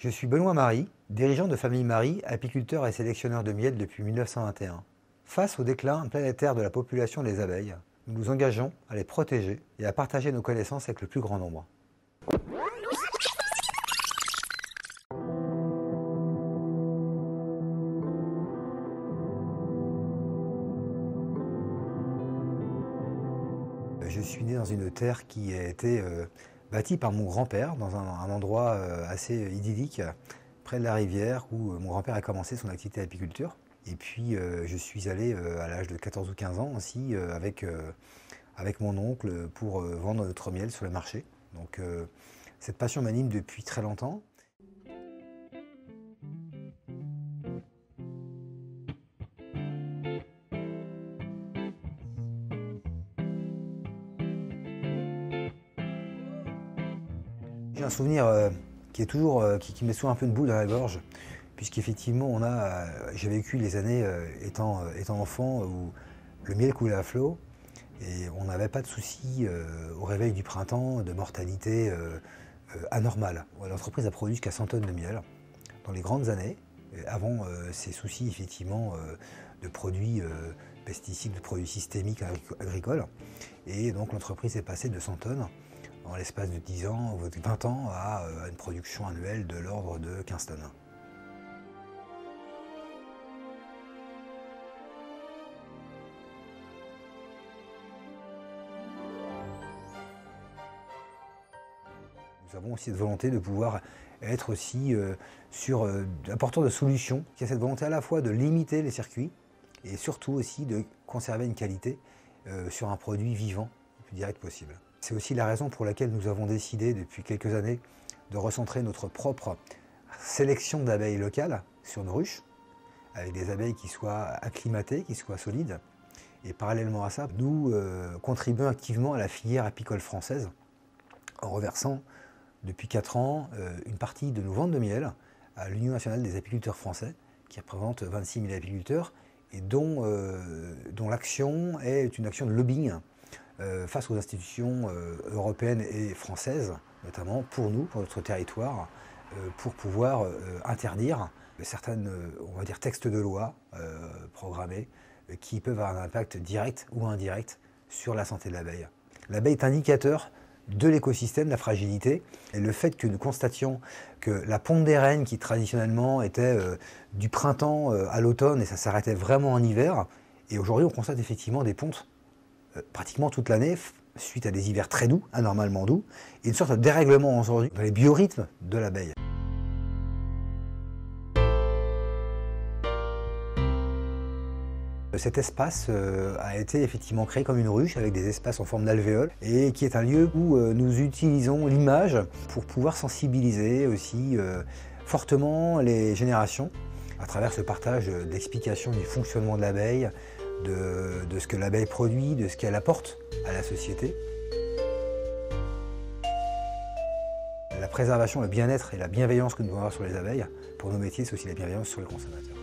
Je suis Benoît Marie, dirigeant de Famille Marie, apiculteur et sélectionneur de miel depuis 1921. Face au déclin planétaire de la population des abeilles, nous nous engageons à les protéger et à partager nos connaissances avec le plus grand nombre. Je suis né dans une terre qui a été bâtie par mon grand-père dans un endroit assez idyllique, près de la rivière, où mon grand-père a commencé son activité d'apiculture. Et puis je suis allé à l'âge de 14 ou 15 ans aussi avec mon oncle pour vendre notre miel sur le marché. Donc cette passion m'anime depuis très longtemps. J'ai un souvenir qui me met souvent un peu une boule dans la gorge, puisqu'effectivement j'ai vécu les années étant enfant où le miel coulait à flot et on n'avait pas de soucis au réveil du printemps de mortalité anormale. L'entreprise a produit jusqu'à 100 tonnes de miel dans les grandes années, avant ces soucis effectivement de produits pesticides, de produits systémiques agricoles. Et donc l'entreprise est passée de 100 tonnes en l'espace de 10 ans, 20 ans, à une production annuelle de l'ordre de 15 tonnes. Nous avons aussi cette volonté de pouvoir être aussi apporteur de solutions, qui a cette volonté à la fois de limiter les circuits et surtout aussi de conserver une qualité sur un produit vivant le plus direct possible. C'est aussi la raison pour laquelle nous avons décidé depuis quelques années de recentrer notre propre sélection d'abeilles locales sur nos ruches, avec des abeilles qui soient acclimatées, qui soient solides. Et parallèlement à ça, nous contribuons activement à la filière apicole française en reversant depuis 4 ans une partie de nos ventes de miel à l'Union nationale des apiculteurs français, qui représente 26 000 apiculteurs et dont l'action est une action de lobbying face aux institutions européennes et françaises, notamment pour nous, pour notre territoire, pour pouvoir interdire certains on va dire, textes de loi programmés qui peuvent avoir un impact direct ou indirect sur la santé de l'abeille. L'abeille est indicateur de l'écosystème, de la fragilité, et le fait que nous constations que la ponte des reines, qui traditionnellement était du printemps à l'automne et ça s'arrêtait vraiment en hiver, et aujourd'hui on constate effectivement des pontes pratiquement toute l'année, suite à des hivers très doux, anormalement doux, et une sorte de dérèglement aujourd'hui dans les biorhythmes de l'abeille. Cet espace a été effectivement créé comme une ruche avec des espaces en forme d'alvéole et qui est un lieu où nous utilisons l'image pour pouvoir sensibiliser aussi fortement les générations à travers ce partage d'explications du fonctionnement de l'abeille, de ce que l'abeille produit, de ce qu'elle apporte à la société. La préservation, le bien-être et la bienveillance que nous devons avoir sur les abeilles, pour nos métiers, c'est aussi la bienveillance sur le consommateur.